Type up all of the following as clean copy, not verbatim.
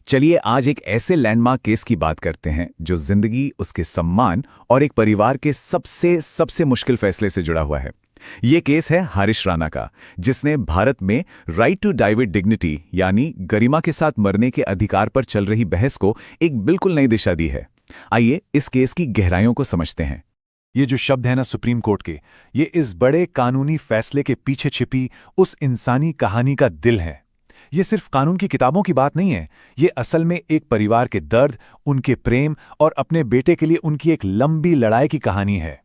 चलिए आज एक ऐसे लैंडमार्क केस की बात करते हैं जो जिंदगी, उसके सम्मान और एक परिवार के सबसे सबसे मुश्किल फैसले से जुड़ा हुआ है। ये केस है हरीश राणा का, जिसने भारत में right to die with dignity यानी गरिमा के साथ मरने के अधिकार पर चल रही बहस को एक बिल्कुल नई दिशा दी है। आइए इस केस की गहराइयों को समझते हैं। ये जो शब्द है ना सुप्रीम कोर्ट के, ये इस बड़े कानूनी फैसले के पीछे छिपी उस इंसानी कहानी का दिल है। ये सिर्फ कानून की किताबों की बात नहीं है, ये असल में एक परिवार के दर्द, उनके प्रेम और अपने बेटे के लिए उनकी एक लंबी लड़ाई की कहानी है।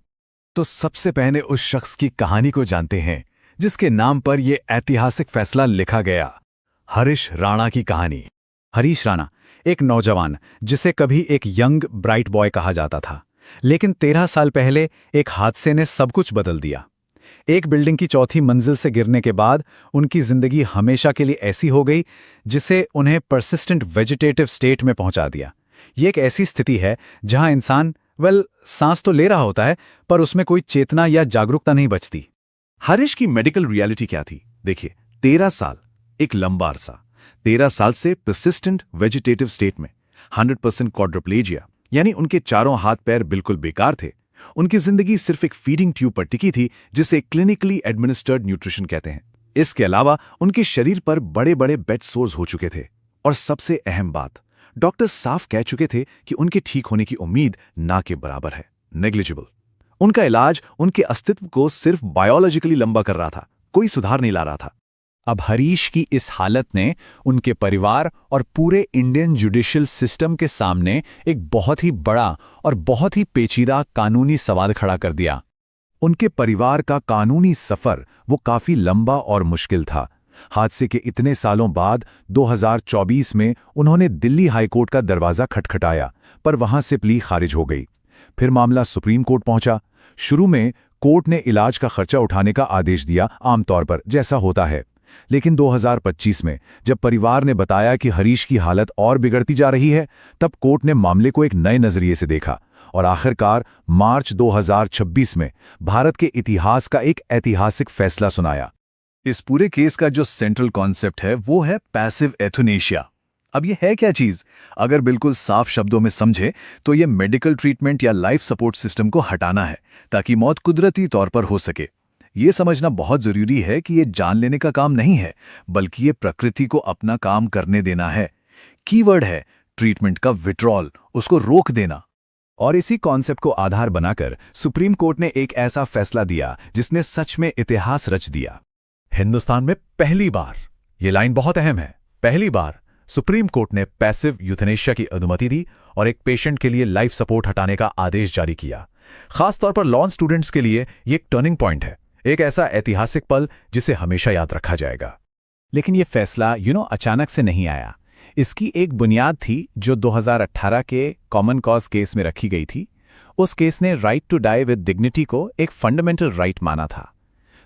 तो सबसे पहले उस शख्स की कहानी को जानते हैं जिसके नाम पर यह ऐतिहासिक फैसला लिखा गया, हरीश राणा की कहानी। हरीश राणा एक नौजवान जिसे कभी एक यंग ब्राइट बॉय कहा जाता था, लेकिन 13 साल पहले एक हादसे ने सब कुछ बदल दिया। एक बिल्डिंग की चौथी मंजिल से गिरने के बाद उनकी जिंदगी हमेशा के लिए ऐसी हो गई जिसे उन्हें परसिस्टेंट वेजिटेटिव स्टेट में पहुंचा दिया। ये एक ऐसी स्थिति है जहां इंसान सांस तो ले रहा होता है, पर उसमें कोई चेतना या जागरूकता नहीं बचती। हरीश की मेडिकल रियलिटी क्या थी? देखिए, 13 साल एक लंबा अरसा। 13 साल से परसिस्टेंट वेजिटेटिव स्टेट में, 100% क्वाड्रिप्लेजिया, यानी उनके चारों हाथ पैर बिल्कुल बेकार थे। उनकी जिंदगी सिर्फ एक फीडिंग ट्यूब पर टिकी थी, जिसे क्लिनिकली एडमिनिस्टर्ड न्यूट्रिशन कहते हैं। इसके अलावा उनके शरीर पर बड़े बड़े बेड सोर्स हो चुके थे, और सबसे अहम बात, डॉक्टर साफ कह चुके थे कि उनके ठीक होने की उम्मीद ना के बराबर है, नेग्लिजिबल। उनका इलाज उनके अस्तित्व को सिर्फ बायोलॉजिकली लंबा कर रहा था, कोई सुधार नहीं ला रहा था। अब हरीश की इस हालत ने उनके परिवार और पूरे इंडियन जुडिशियल सिस्टम के सामने एक बहुत ही बड़ा और बहुत ही पेचीदा कानूनी सवाल खड़ा कर दिया। उनके परिवार का कानूनी सफर वो काफी लंबा और मुश्किल था। हादसे के इतने सालों बाद 2024 में उन्होंने दिल्ली हाईकोर्ट का दरवाजा खटखटाया, पर वहां से प्ली खारिज हो गई। फिर मामला सुप्रीम कोर्ट पहुंचा। शुरू में कोर्ट ने इलाज का खर्चा उठाने का आदेश दिया, आमतौर पर जैसा होता है। लेकिन 2025 में जब परिवार ने बताया कि हरीश की हालत और बिगड़ती जा रही है, तब कोर्ट ने मामले को एक नए नजरिए से देखा और आखिरकार मार्च 2026 में भारत के इतिहास का एक ऐतिहासिक फैसला सुनाया। इस पूरे केस का जो सेंट्रल कॉन्सेप्ट है वो है पैसिव एथुनेशिया। अब ये है क्या चीज? अगर बिल्कुल साफ शब्दों में समझे तो ये मेडिकल ट्रीटमेंट या लाइफ सपोर्ट सिस्टम को हटाना है ताकि मौत कुदरती तौर पर हो सके। ये समझना बहुत जरूरी है कि ये जान लेने का काम नहीं है, बल्कि ये प्रकृति को अपना काम करने देना है। कीवर्ड है ट्रीटमेंट का विड्रॉल, उसको रोक देना। और इसी कॉन्सेप्ट को आधार बनाकर सुप्रीम कोर्ट ने एक ऐसा फैसला दिया जिसने सच में इतिहास रच दिया। हिंदुस्तान में पहली बार, ये लाइन बहुत अहम है, पहली बार सुप्रीम कोर्ट ने पैसिव यूथनेशिया की अनुमति दी और एक पेशेंट के लिए लाइफ सपोर्ट हटाने का आदेश जारी किया। खासतौर पर लॉ स्टूडेंट्स के लिए ये एक टर्निंग पॉइंट है, एक ऐसा ऐतिहासिक पल जिसे हमेशा याद रखा जाएगा। लेकिन यह फैसला अचानक से नहीं आया। इसकी एक बुनियाद थी जो 2018 के कॉमन कॉज केस में रखी गई थी। उस केस ने right to die with dignity को एक फंडामेंटल राइट माना था।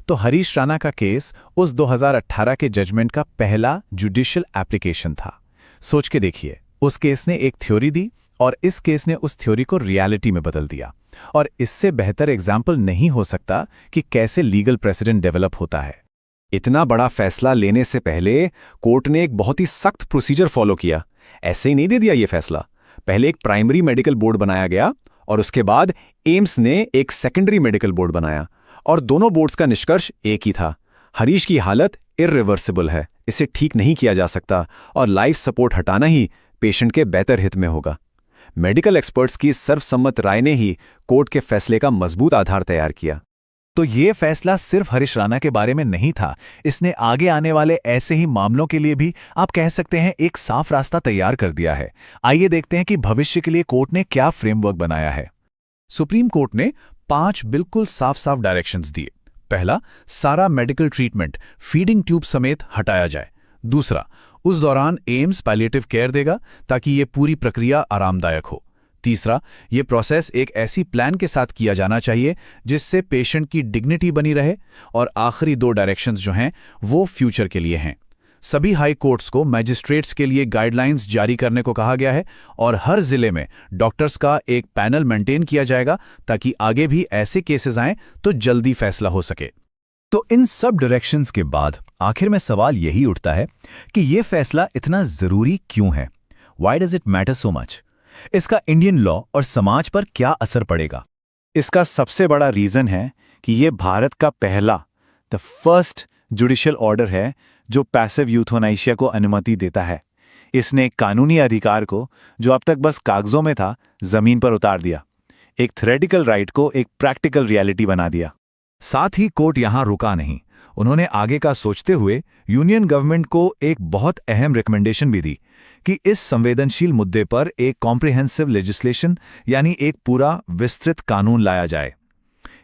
तो हरीश राणा का केस उस 2018 के जजमेंट का पहला जुडिशियल एप्लीकेशन था। सोच के देखिए, उस केस ने एक थ्योरी दी और इस केस ने उस थ्योरी को रियलिटी में बदल दिया। और इससे बेहतर एग्जाम्पल नहीं हो सकता कि कैसे लीगल प्रेसिडेंट डेवलप होता है। इतना बड़ा फैसला लेने से पहले कोर्ट ने एक बहुत ही सख्त प्रोसीजर फॉलो किया। ऐसे ही नहीं दे दिया ये फैसला। पहले एक प्राइमरी मेडिकल बोर्ड बनाया गया और उसके बाद एम्स ने एक सेकेंडरी मेडिकल बोर्ड बनाया, और दोनों बोर्ड्स का निष्कर्ष एक ही था, हरीश की हालत इर्रिवर्सिबल है, इसे ठीक नहीं किया जा सकता और लाइफ सपोर्ट हटाना ही पेशेंट के बेहतर हित में होगा। मेडिकल एक्सपर्ट्स की सर्वसम्मत राय ने ही कोर्ट के फैसले का मजबूत आधार तैयार किया। तो ये फैसला सिर्फ हरीश राणा के बारे में नहीं था, इसने आगे आने वाले ऐसे ही मामलों के लिए भी आप कह सकते हैं एक साफ रास्ता तैयार कर दिया है। आइए देखते हैं कि भविष्य के लिए कोर्ट ने क्या फ्रेमवर्क बनाया है। सुप्रीम कोर्ट ने 5 बिल्कुल साफ साफ डायरेक्शंस दिए। पहला, सारा मेडिकल ट्रीटमेंट फीडिंग ट्यूब समेत हटाया जाए। दूसरा, उस दौरान एम्स पैलिएटिव केयर देगा ताकि ये पूरी प्रक्रिया आरामदायक हो। तीसरा, ये प्रोसेस एक ऐसी प्लान के साथ किया जाना चाहिए जिससे पेशेंट की डिग्निटी बनी रहे। और आखिरी 2 डायरेक्शंस जो हैं वो फ्यूचर के लिए हैं। सभी हाई कोर्ट्स को मैजिस्ट्रेट्स के लिए गाइडलाइंस जारी करने को कहा गया है और हर जिले में डॉक्टर्स का एक पैनल मेंटेन किया जाएगा ताकि आगे भी ऐसे केसेस आएं तो जल्दी फैसला हो सके। तो इन सब डायरेक्शंस के बाद आखिर में सवाल यही उठता है कि यह फैसला इतना जरूरी क्यों है। Why does it matter so much? इसका इंडियन लॉ और समाज पर क्या असर पड़ेगा? इसका सबसे बड़ा रीजन है कि ये भारत का पहला द फर्स्ट जुडिशियल ऑर्डर है जो पैसिव यूथोनाइशिया को अनुमति देता है। इसने एक कानूनी अधिकार को, जो अब तक बस कागजों में था, जमीन पर उतार दिया। एक थ्योरेटिकल राइट को एक प्रैक्टिकल रियलिटी बना दिया। साथ ही कोर्ट यहां रुका नहीं। उन्होंने आगे का सोचते हुए यूनियन गवर्नमेंट को एक बहुत अहम रिकमेंडेशन भी दी कि इस संवेदनशील मुद्दे पर एक कॉम्प्रिहेंसिव लेजिस्लेशन यानी एक पूरा विस्तृत कानून लाया जाए।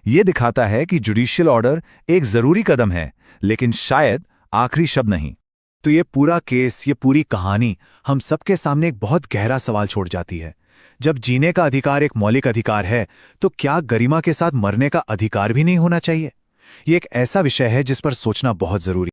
ये दिखाता है कि जुडिशियल ऑर्डर एक जरूरी कदम है, लेकिन शायद आखिरी शब्द नहीं। तो ये पूरा केस, ये पूरी कहानी हम सबके सामने एक बहुत गहरा सवाल छोड़ जाती है। जब जीने का अधिकार एक मौलिक अधिकार है, तो क्या गरिमा के साथ मरने का अधिकार भी नहीं होना चाहिए? ये एक ऐसा विषय है जिस पर सोचना बहुत जरूरी है।